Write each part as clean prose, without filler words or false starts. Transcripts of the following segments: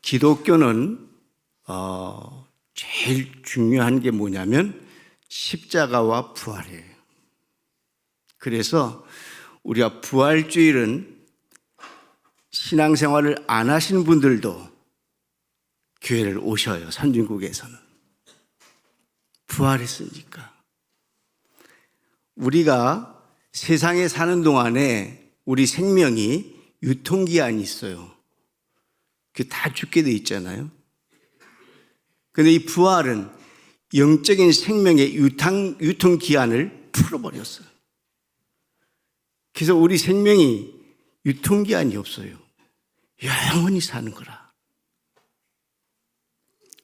기독교는 제일 중요한 게 뭐냐면 십자가와 부활이에요. 그래서 우리가 부활주일은 신앙생활을 안 하시는 분들도 교회를 오셔요. 선진국에서는. 부활했으니까. 우리가 세상에 사는 동안에 우리 생명이 유통기한이 있어요. 그게 다 죽게 돼 있잖아요. 그런데 이 부활은 영적인 생명의 유통기한을 풀어버렸어요. 그래서 우리 생명이 유통기한이 없어요. 영원히 사는 거라.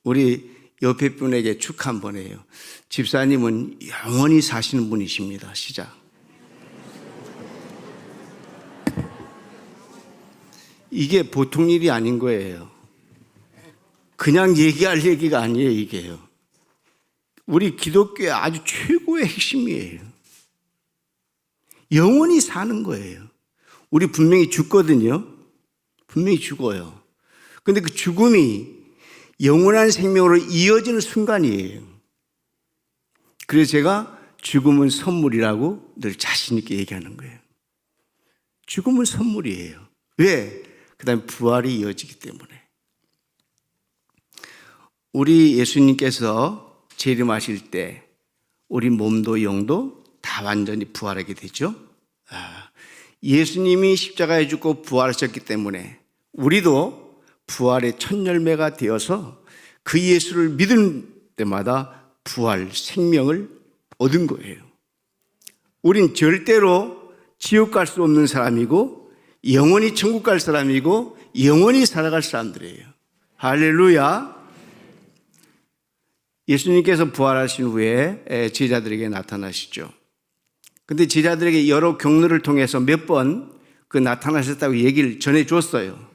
우리 옆에 분에게 축하 한번 해요. 집사님은 영원히 사시는 분이십니다. 시작. 이게 보통 일이 아닌 거예요. 그냥 얘기할 얘기가 아니에요, 이게요. 우리 기독교의 아주 최고의 핵심이에요. 영원히 사는 거예요. 우리 분명히 죽거든요. 분명히 죽어요. 그런데 그 죽음이 영원한 생명으로 이어지는 순간이에요. 그래서 제가 죽음은 선물이라고 늘 자신 있게 얘기하는 거예요. 죽음은 선물이에요. 왜? 그 다음에 부활이 이어지기 때문에. 우리 예수님께서 재림하실 때 우리 몸도 영도 다 완전히 부활하게 되죠. 예수님이 십자가에 죽고 부활하셨기 때문에 우리도 부활의 첫 열매가 되어서 그 예수를 믿을 때마다 부활, 생명을 얻은 거예요. 우린 절대로 지옥 갈 수 없는 사람이고 영원히 천국 갈 사람이고 영원히 살아갈 사람들이에요. 할렐루야. 예수님께서 부활하신 후에 제자들에게 나타나시죠. 근데 제자들에게 여러 경로를 통해서 몇 번 그 나타나셨다고 얘기를 전해줬어요.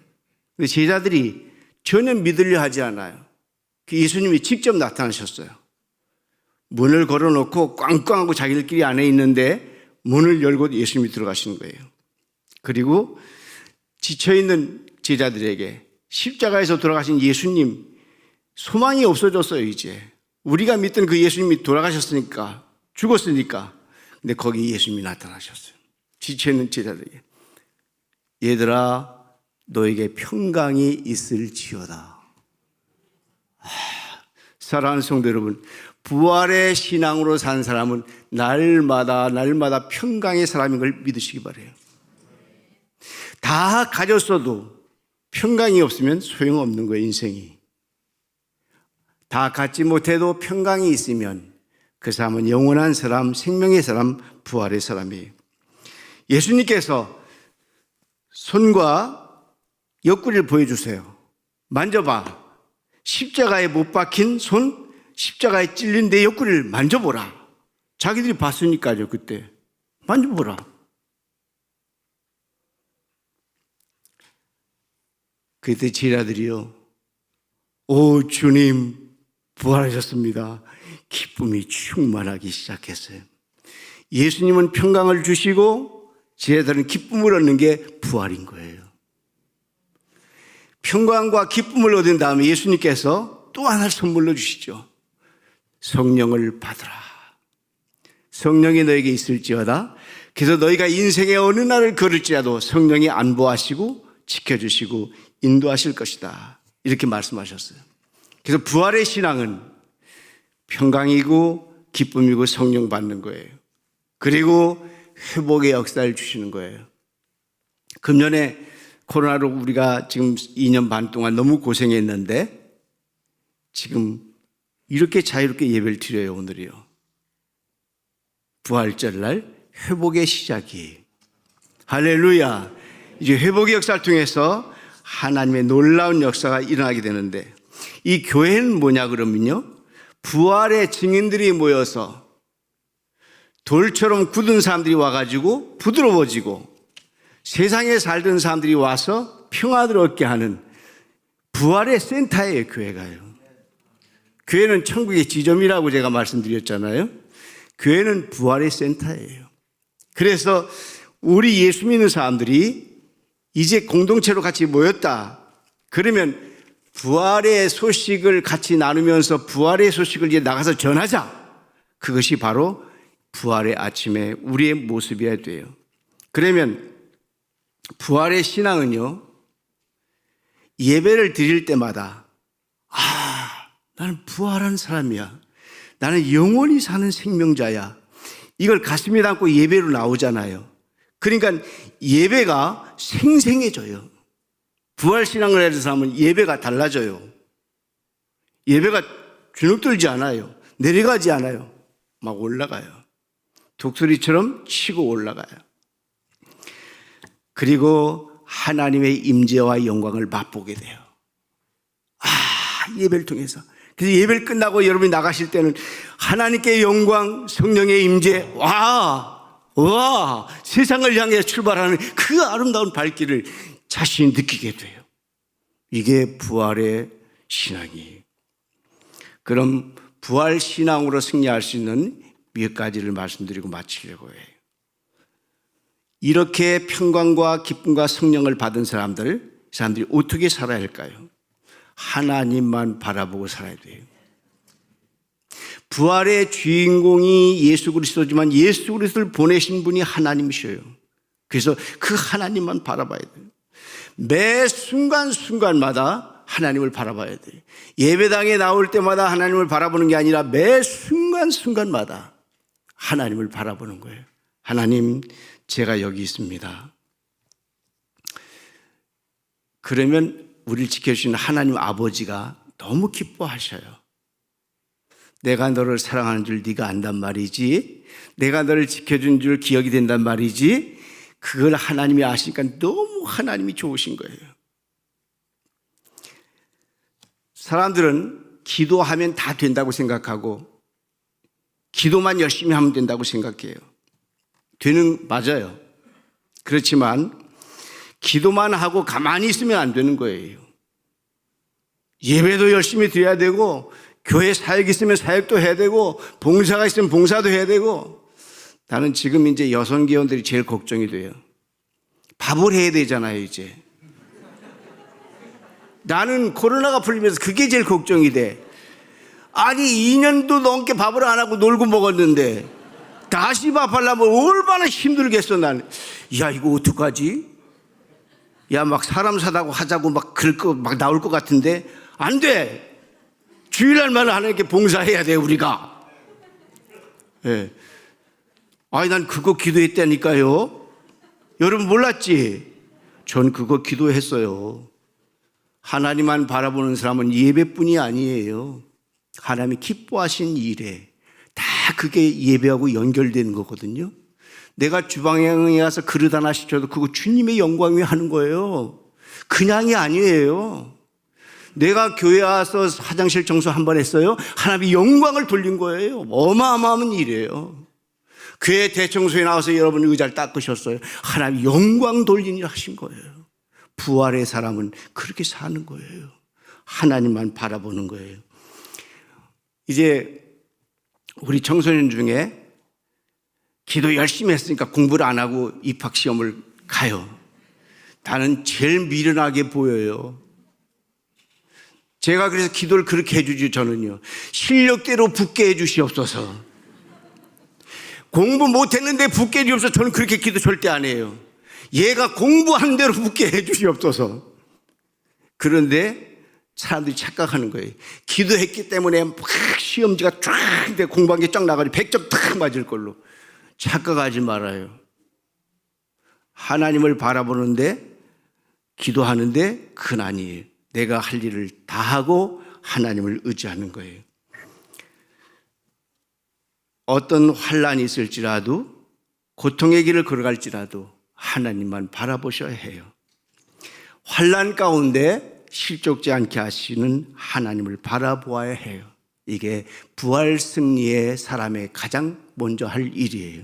근데 제자들이 전혀 믿으려 하지 않아요. 그 예수님이 직접 나타나셨어요. 문을 걸어놓고 꽝꽝하고 자기들끼리 안에 있는데 문을 열고 예수님이 들어가시는 거예요. 그리고 지쳐있는 제자들에게 십자가에서 돌아가신 예수님 소망이 없어졌어요. 이제 우리가 믿던 그 예수님이 돌아가셨으니까, 죽었으니까. 근데 거기 예수님이 나타나셨어요. 지쳐있는 제자들에게. 얘들아, 너에게 평강이 있을지어다. 사랑하는 성도 여러분, 부활의 신앙으로 산 사람은 날마다 평강의 사람인 걸 믿으시기 바라요. 다 가졌어도 평강이 없으면 소용없는 거예요, 인생이. 다 갖지 못해도 평강이 있으면 그 사람은 영원한 사람, 생명의 사람, 부활의 사람이에요. 예수님께서 손과 옆구리를 보여주세요. 만져봐. 십자가에 못 박힌 손, 십자가에 찔린 내 옆구리를 만져보라. 자기들이 봤으니까요, 그때. 만져보라. 그때 제자들이요, 오 주님, 부활하셨습니다. 기쁨이 충만하기 시작했어요. 예수님은 평강을 주시고 제자들은 기쁨을 얻는 게 부활인 거예요. 평강과 기쁨을 얻은 다음에 예수님께서 또 하나를 선물로 주시죠. 성령을 받으라. 성령이 너에게 있을지어다. 그래서 너희가 인생의 어느 날을 걸을지라도 성령이 안보하시고 지켜주시고 인도하실 것이다. 이렇게 말씀하셨어요. 그래서 부활의 신앙은 평강이고 기쁨이고 성령 받는 거예요. 그리고 회복의 역사를 주시는 거예요. 금년에 코로나로 우리가 지금 2년 반 동안 너무 고생했는데 지금 이렇게 자유롭게 예배를 드려요. 오늘이요. 부활절날 회복의 시작이에요. 할렐루야. 이제 회복의 역사를 통해서 하나님의 놀라운 역사가 일어나게 되는데, 이 교회는 뭐냐 그러면요, 부활의 증인들이 모여서 돌처럼 굳은 사람들이 와가지고 부드러워지고 세상에 살던 사람들이 와서 평화를 얻게 하는 부활의 센터예요. 교회가요. 교회는 천국의 지점이라고 제가 말씀드렸잖아요. 교회는 부활의 센터예요. 그래서 우리 예수 믿는 사람들이 이제 공동체로 같이 모였다 그러면 부활의 소식을 같이 나누면서 부활의 소식을 이제 나가서 전하자. 그것이 바로 부활의 아침에 우리의 모습이어야 돼요. 그러면 부활의 신앙은요, 예배를 드릴 때마다 나는 부활한 사람이야. 나는 영원히 사는 생명자야. 이걸 가슴에 담고 예배로 나오잖아요. 그러니까 예배가 생생해져요. 부활신앙을 하는 사람은 예배가 달라져요. 예배가 주눅들지 않아요. 내려가지 않아요. 막 올라가요. 독수리처럼 치고 올라가요. 그리고 하나님의 임재와 영광을 맛보게 돼요. 예배를 통해서. 그래서 예배를 끝나고 여러분이 나가실 때는 하나님께 영광, 성령의 임재, 세상을 향해 출발하는 그 아름다운 발길을 자신이 느끼게 돼요. 이게 부활의 신앙이에요. 그럼 부활 신앙으로 승리할 수 있는 몇 가지를 말씀드리고 마치려고 해요. 이렇게 평강과 기쁨과 성령을 받은 사람들이 어떻게 살아야 할까요? 하나님만 바라보고 살아야 돼요. 부활의 주인공이 예수 그리스도지만 예수 그리스도를 보내신 분이 하나님이셔요. 그래서 그 하나님만 바라봐야 돼요. 매 순간순간마다 하나님을 바라봐야 돼요. 예배당에 나올 때마다 하나님을 바라보는 게 아니라 매 순간순간마다 하나님을 바라보는 거예요. 하나님, 제가 여기 있습니다. 그러면 우리를 지켜주시는 하나님 아버지가 너무 기뻐하셔요. 내가 너를 사랑하는 줄 네가 안단 말이지, 내가 너를 지켜준 줄 기억이 된단 말이지, 그걸 하나님이 아시니까 너무 하나님이 좋으신 거예요. 사람들은 기도하면 다 된다고 생각하고 기도만 열심히 하면 된다고 생각해요. 맞아요. 그렇지만 기도만 하고 가만히 있으면 안 되는 거예요. 예배도 열심히 드려야 되고, 교회 사역 있으면 사역도 해야 되고, 봉사가 있으면 봉사도 해야 되고. 나는 지금 이제 여성계원들이 제일 걱정이 돼요. 밥을 해야 되잖아요, 이제. 나는 코로나가 풀리면서 그게 제일 걱정이 돼. 아니, 2년도 넘게 밥을 안 하고 놀고 먹었는데 다시 밥하려면 얼마나 힘들겠어. 난 야, 이거 어떡하지? 야, 막 사람 사다고 하자고 막 나올 것 같은데 안 돼. 주일날만 하나님께 봉사해야 돼, 우리가. 예. 아니, 난 그거 기도했다니까요. 여러분 몰랐지? 전 그거 기도했어요. 하나님만 바라보는 사람은 예배뿐이 아니에요. 하나님이 기뻐하신 일에 다 그게 예배하고 연결되는 거거든요. 내가 주방에 가서 그릇 하나 시켜도 그거 주님의 영광 위에 하는 거예요. 그냥이 아니에요. 내가 교회 와서 화장실 청소 한 번 했어요. 하나님의 영광을 돌린 거예요. 어마어마한 일이에요. 교회 대청소에 나와서 여러분 의자를 닦으셨어요. 하나님의 영광 돌린 일 하신 거예요. 부활의 사람은 그렇게 사는 거예요. 하나님만 바라보는 거예요. 이제 우리 청소년 중에 기도 열심히 했으니까 공부를 안 하고 입학시험을 가요. 나는 제일 미련하게 보여요. 제가 그래서 기도를 그렇게 해주지, 저는요. 실력대로 붙게 해주시옵소서. 공부 못했는데 붙게 해주옵소서. 저는 그렇게 기도 절대 안 해요. 얘가 공부한 대로 붙게 해주시옵소서. 그런데 사람들이 착각하는 거예요. 기도했기 때문에 막 시험지가 쫙 공부한 게 쫙 나가지고 100점 탁 맞을 걸로. 착각하지 말아요. 하나님을 바라보는데, 기도하는데 그건 아니에요. 내가 할 일을 다 하고 하나님을 의지하는 거예요. 어떤 환난이 있을지라도, 고통의 길을 걸어갈지라도 하나님만 바라보셔야 해요. 환난 가운데 실족지 않게 하시는 하나님을 바라보아야 해요. 이게 부활 승리의 사람의 가장 먼저 할 일이에요.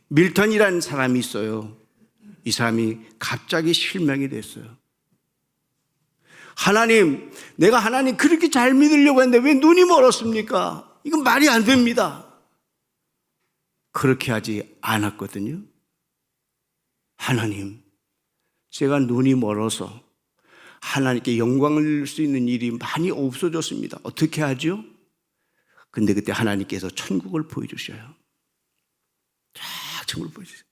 밀턴이라는 사람이 있어요. 이 사람이 갑자기 실명이 됐어요. 하나님, 내가 하나님 그렇게 잘 믿으려고 했는데 왜 눈이 멀었습니까? 이건 말이 안 됩니다. 그렇게 하지 않았거든요. 하나님, 제가 눈이 멀어서 하나님께 영광을 줄 수 있는 일이 많이 없어졌습니다. 어떻게 하죠? 근데 그때 하나님께서 천국을 보여주셔요. 쫙 천국을 보여주세요.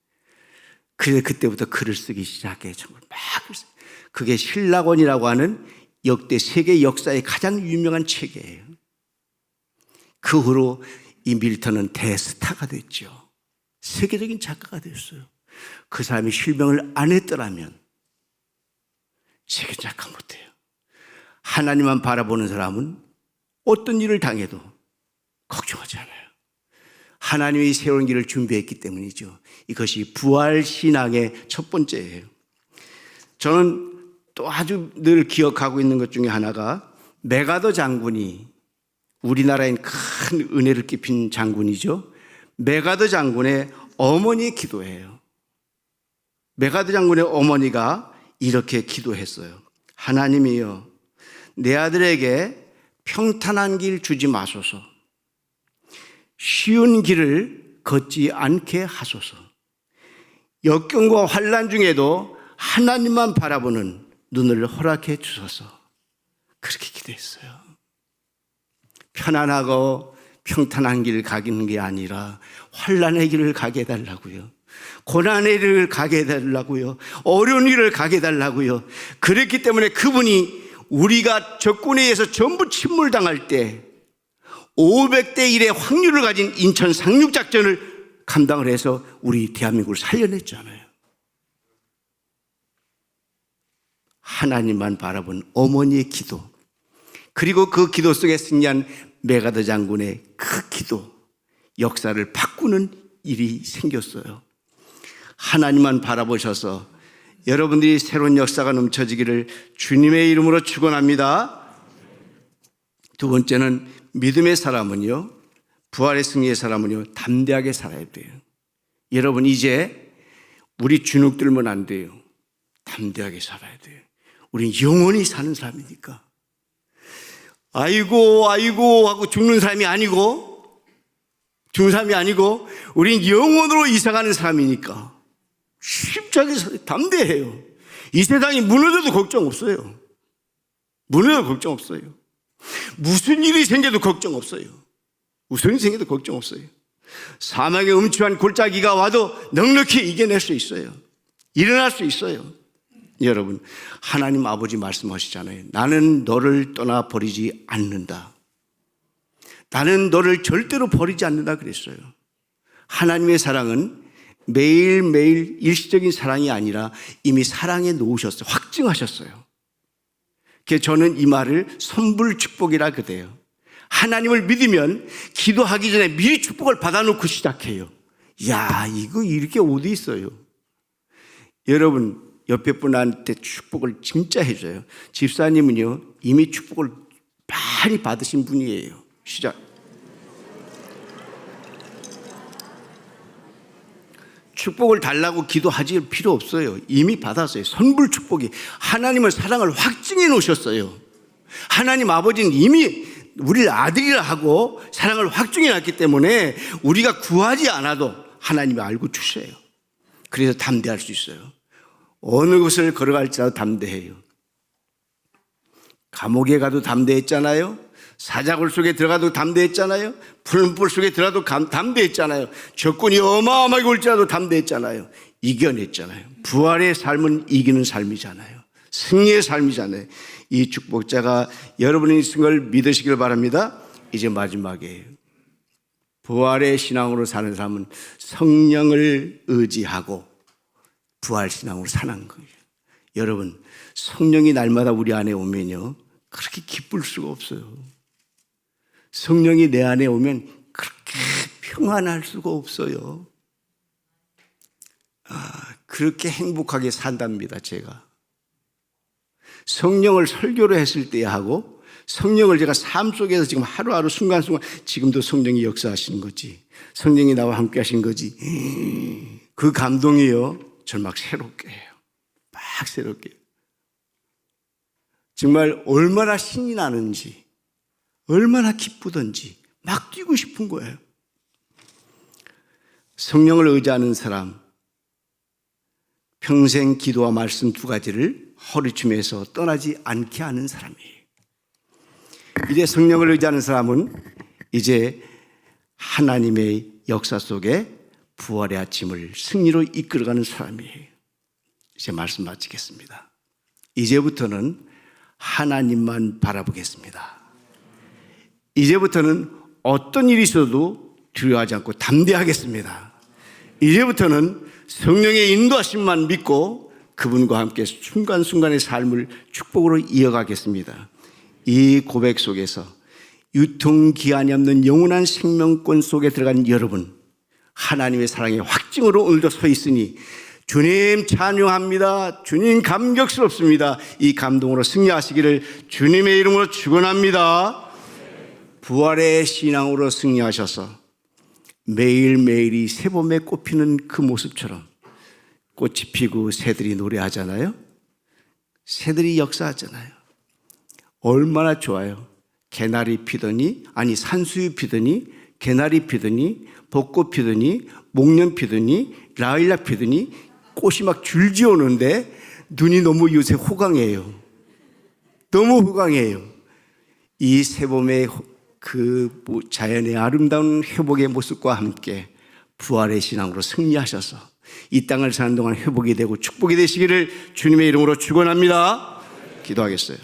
그래서 그때부터 글을 쓰기 시작해요. 천국을 막 글 써요. 그게 신라권이라고 하는 역대 세계 역사의 가장 유명한 책이에요. 그 후로 이 밀턴은 대스타가 됐죠. 세계적인 작가가 됐어요. 그 사람이 실명을 안 했더라면 세계 작가 못해요. 하나님만 바라보는 사람은 어떤 일을 당해도 걱정하지 않아요. 하나님이 새로운 길을 준비했기 때문이죠. 이것이 부활신앙의 첫 번째예요. 저는 또 아주 늘 기억하고 있는 것 중에 하나가 메가더 장군이 우리나라엔 큰 은혜를 끼친 장군이죠. 메가더 장군의 어머니의 기도예요. 메가더 장군의 어머니가 이렇게 기도했어요. 하나님이여, 내 아들에게 평탄한 길 주지 마소서. 쉬운 길을 걷지 않게 하소서. 역경과 환난 중에도 하나님만 바라보는 눈을 허락해 주소서. 그렇게 기도했어요. 편안하고 평탄한 길을 가기는 게 아니라 환난의 길을 가게 해달라고요. 고난의 길을 가게 해달라고요. 어려운 길을 가게 해달라고요. 그랬기 때문에 그분이 우리가 적군에 의해서 전부 침몰당할 때 500대 1의 확률을 가진 인천 상륙작전을 감당을 해서 우리 대한민국을 살려냈잖아요. 하나님만 바라본 어머니의 기도, 그리고 그 기도 속에 승리한 메가더 장군의 그 기도, 역사를 바꾸는 일이 생겼어요. 하나님만 바라보셔서 여러분들이 새로운 역사가 넘쳐지기를 주님의 이름으로 축원합니다. 두 번째는 믿음의 사람은요, 부활의 승리의 사람은요, 담대하게 살아야 돼요. 여러분, 이제 우리 주눅들면 안 돼요. 담대하게 살아야 돼요. 우린 영원히 사는 사람이니까. 아이고 하고 죽는 사람이 아니고, 우린 영원으로 이사가는 사람이니까 쉽게 담대해요. 이 세상이 무너져도 걱정 없어요. 무슨 일이 생겨도 걱정 없어요. 사막의 음침한 골짜기가 와도 넉넉히 이겨낼 수 있어요. 일어날 수 있어요. 여러분, 하나님 아버지 말씀하시잖아요. 나는 너를 떠나 버리지 않는다. 나는 너를 절대로 버리지 않는다 그랬어요. 하나님의 사랑은 매일매일 일시적인 사랑이 아니라 이미 사랑해 놓으셨어요. 확증하셨어요. 그래서 저는 이 말을 선불 축복이라 그래요. 하나님을 믿으면 기도하기 전에 미리 축복을 받아놓고 시작해요. 야, 이거 이렇게 어디 있어요? 여러분, 옆에 분한테 축복을 진짜 해줘요. 집사님은요, 이미 축복을 많이 받으신 분이에요. 시작. 축복을 달라고 기도하지 필요 없어요. 이미 받았어요. 선불 축복이. 하나님은 사랑을 확증해 놓으셨어요. 하나님 아버지는 이미 우리를 아들이라 하고 사랑을 확증해 놨기 때문에 우리가 구하지 않아도 하나님이 알고 주셔요. 그래서 담대할 수 있어요. 어느 곳을 걸어갈지라도 담대해요. 감옥에 가도 담대했잖아요. 사자굴 속에 들어가도 담대했잖아요. 푸른 불 속에 들어가도 담대했잖아요. 적군이 어마어마하게 올지라도 담대했잖아요. 이겨냈잖아요. 부활의 삶은 이기는 삶이잖아요. 승리의 삶이잖아요. 이 축복자가 여러분이 있는 걸 믿으시길 바랍니다. 이제 마지막이에요. 부활의 신앙으로 사는 사람은 성령을 의지하고 부활 신앙으로 사는 거예요. 여러분, 성령이 날마다 우리 안에 오면요, 그렇게 기쁠 수가 없어요. 성령이 내 안에 오면 그렇게 평안할 수가 없어요. 그렇게 행복하게 산답니다, 제가. 성령을 설교로 했을 때 하고 성령을 제가 삶 속에서 지금 하루하루 순간순간 지금도 성령이 역사하시는 거지. 성령이 나와 함께 하신 거지. 그 감동이요, 저를 막 새롭게 해요. 막 새롭게. 정말 얼마나 신이 나는지, 얼마나 기쁘던지 막 뛰고 싶은 거예요. 성령을 의지하는 사람, 평생 기도와 말씀 두 가지를 허리춤에서 떠나지 않게 하는 사람이에요. 이제 성령을 의지하는 사람은 이제 하나님의 역사 속에 부활의 아침을 승리로 이끌어가는 사람이에요. 이제 말씀 마치겠습니다. 이제부터는 하나님만 바라보겠습니다. 이제부터는 어떤 일이 있어도 두려워하지 않고 담대하겠습니다. 이제부터는 성령의 인도하심만 믿고 그분과 함께 순간순간의 삶을 축복으로 이어가겠습니다. 이 고백 속에서 유통기한이 없는 영원한 생명권 속에 들어간 여러분, 하나님의 사랑의 확증으로 오늘도 서 있으니 주님 찬양합니다. 주님 감격스럽습니다. 이 감동으로 승리하시기를 주님의 이름으로 축원합니다. 부활의 신앙으로 승리하셔서 매일매일이 새봄에 꽃피는 그 모습처럼 꽃이 피고 새들이 노래하잖아요. 새들이 역사하잖아요. 얼마나 좋아요. 개나리 피더니, 아니 산수유 피더니, 개나리 피더니, 벚꽃 피더니, 목련 피더니, 라일락 피더니 꽃이 막 줄지어 오는데 눈이 너무 요새 호강해요. 너무 호강해요. 이 새봄의 그 자연의 아름다운 회복의 모습과 함께 부활의 신앙으로 승리하셔서 이 땅을 사는 동안 회복이 되고 축복이 되시기를 주님의 이름으로 축원합니다. 기도하겠어요.